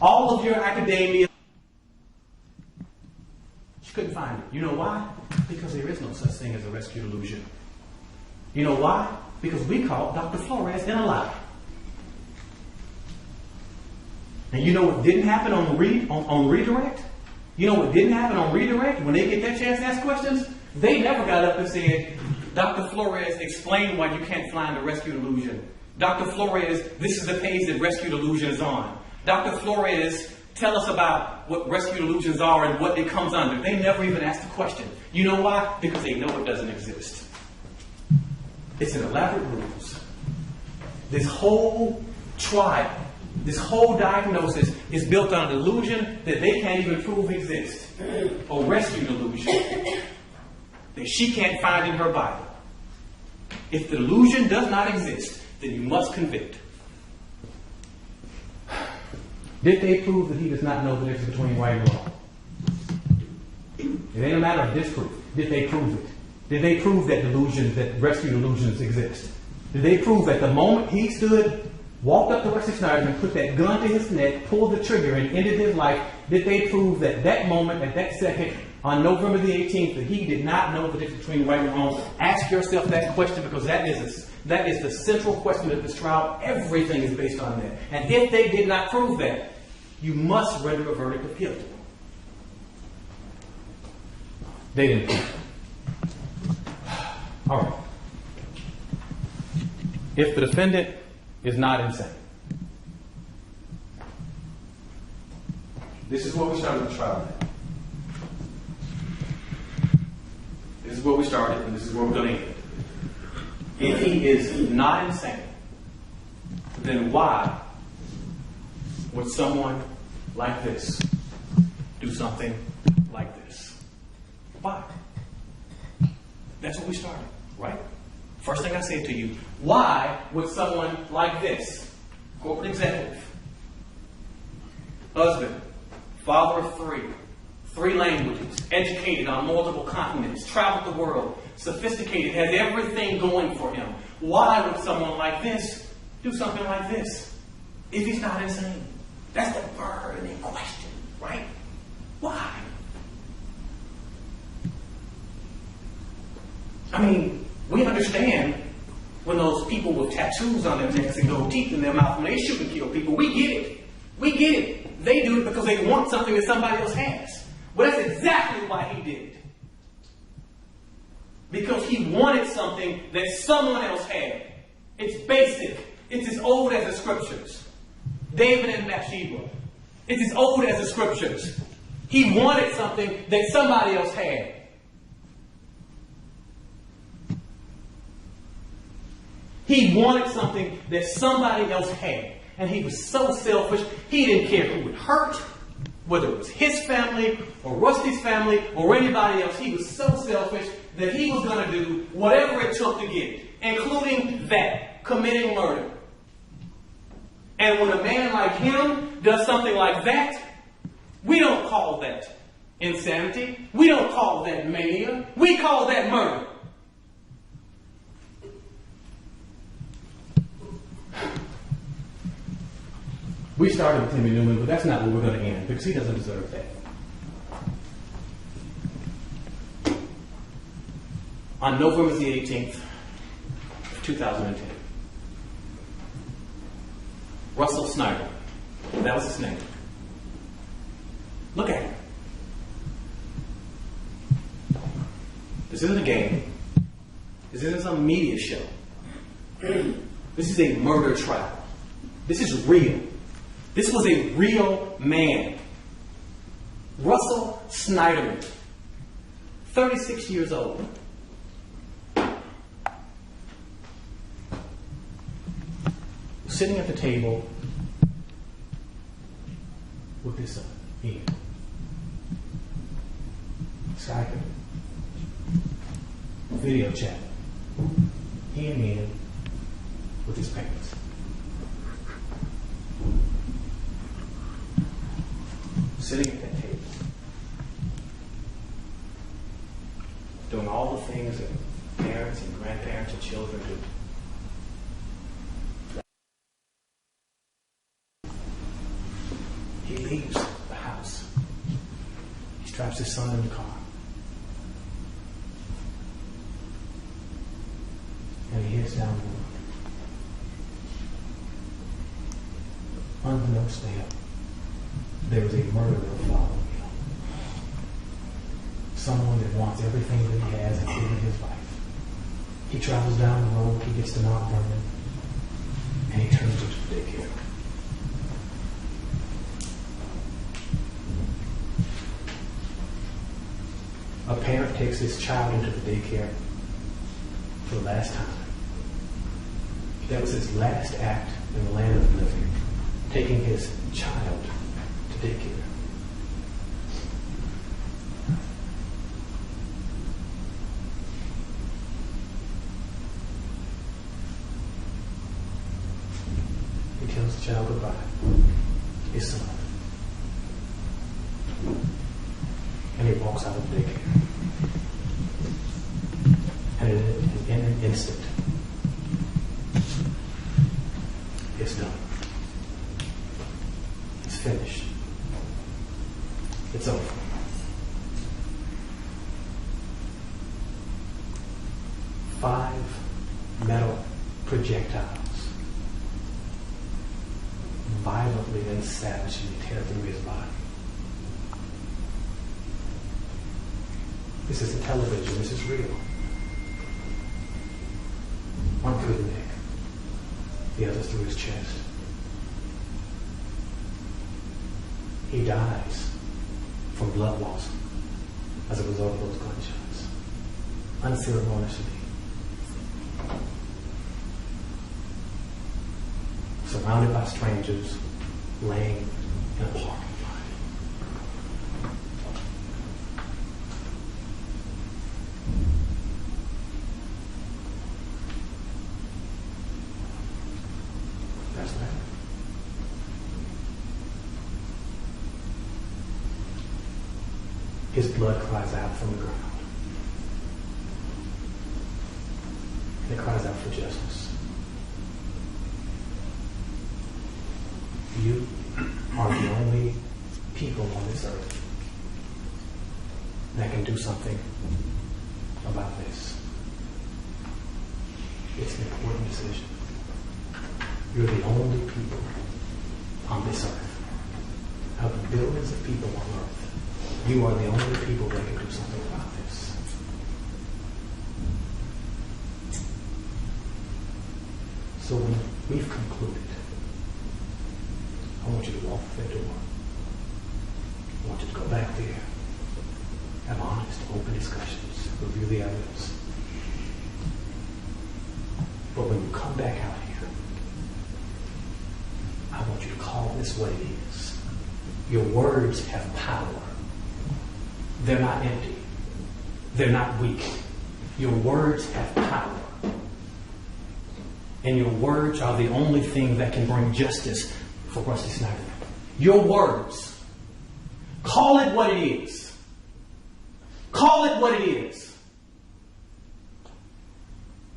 all of your academia. She couldn't find it. You know why? Because there is no such thing as a rescue delusion. You know why? Because we caught Dr. Flores in a lie. And you know what didn't happen on redirect? You know what didn't happen on redirect when they get that chance to ask questions? They never got up and said, Dr. Flores, explain why you can't find the rescue delusion. Dr. Flores, this is the page that rescue delusion is on. Dr. Flores, tell us about what rescue delusions are and what it comes under. They never even asked the question. You know why? Because they know it doesn't exist. It's an elaborate ruse. This whole trial, this whole diagnosis is built on a delusion that they can't even prove exists. A rescue delusion that she can't find in her Bible. If the delusion does not exist, then you must convict. Did they prove that he does not know the difference between right and wrong? It ain't a matter of disproof. Did they prove it? Did they prove that rescue delusions exist? Did they prove that the moment he stood, walked up to Rusty Sneiderman, put that gun to his neck, pulled the trigger, and ended his life, did they prove that that moment, at that second, on November the 18th, that he did not know the difference between right and wrong? Ask yourself that question, because that is the central question of this trial. Everything is based on that. And if they did not prove that, you must render a verdict of guilty. They didn't prove it. All right. If the defendant is not insane, this is what we started the trial at. This is where we started, and this is where we're going to end. If he is not insane, then why would someone like this do something like this? Why? That's what we started, right? First thing I said to you, why would someone like this, corporate executive, husband, father of three languages, educated on multiple continents, traveled the world, sophisticated, has everything going for him, why would someone like this do something like this if he's not insane? That's the burning question, right? Why? I mean, we understand when those people with tattoos on their necks and gold teeth in their mouth, when they shoot and kill people, we get it. We get it. They do it because they want something that somebody else has. But that's exactly why he did it. Because he wanted something that someone else had. It's basic. It's as old as the scriptures. David and Bathsheba. It's as old as the scriptures. He wanted something that somebody else had. He wanted something that somebody else had. And he was so selfish, he didn't care who it hurt, whether it was his family or Rusty's family or anybody else. He was so selfish that he was going to do whatever it took to get it, including that, committing murder. And when a man like him does something like that, we don't call that insanity. We don't call that mania. We call that murder. We started with Hemy Neuman, but that's not where we're going to end, because he doesn't deserve that. On November the 18th, 2010, Rusty Sneiderman, that was his name. Look at him. This isn't a game. This isn't some media show. This is a murder trial. This is real. This was a real man. Rusty Sneiderman, 36 years old. Sitting at the table with this Ian. Skype, video chat. He and Ian with his parents. Sitting at that table, doing all the things that parents and grandparents and children do. He leaves the house. He straps his son in the car. And he heads down the road. Unbeknownst to him, there was a murderer following him. Someone that wants everything that he has, including his life. He travels down the road, he gets to Mount Vernon, and he turns into the daycare. A parent takes his child into the daycare for the last time. That was his last act in the land of the living, taking his child to daycare. He tells the child goodbye, his son. And he walks out of the daycare. And in an instant, it's done. It's finished. It's over. Five metal projectiles violently and savagely tear through his body. This isn't television, this is real. One through the neck, the other through his chest. He dies from blood loss as a result of those gunshots. Unceremoniously. Surrounded by strangers, laying in a parking lot. That's right. His blood cries out from the ground. And it cries out for justice. You are the only people on this earth that can do something about this. It's an important decision. You're the only people on this earth. Out of the billions of people on earth, you are the only people that can do something about this. So when we've concluded, I want you to walk through that door. I want you to go back there, have honest, open discussions, review the evidence. But when you come back out here, I want you to call this what it is. Your words have power. They're not empty. They're not weak. Your words have power. And your words are the only thing that can bring justice for Rusty Sneiderman. Your words. Call it what it is. Call it what it is.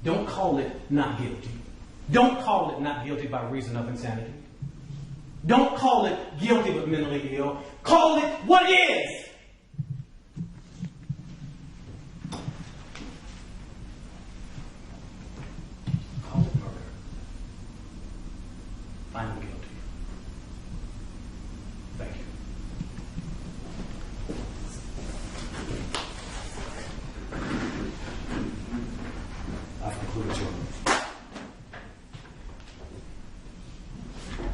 Don't call it not guilty. Don't call it not guilty by reason of insanity. Don't call it guilty but mentally ill. Call it what it is. Call it murder. Find him guilty. Thank you. I've concluded your move.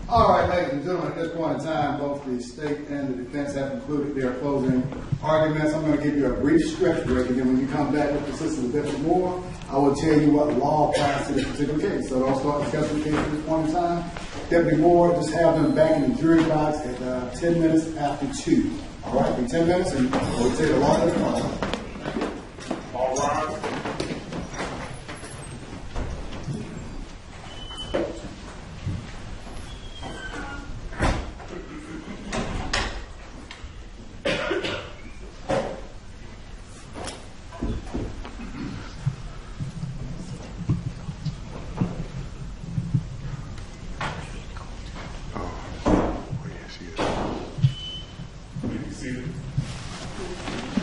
All right, ladies and gentlemen, at this point in time, both the state and the defense have concluded their closing arguments. I'm going to give you a brief stretch break, and then when you come back with the system a bit more, I will tell you what law applies to this particular case. So don't start discussing the case at this point in time. Deputy Moore, just have them back in the jury box at 10 minutes after 2. All right, in 10 minutes, and we'll take a lot of the call. All rise. Oh, yes, yes. seated.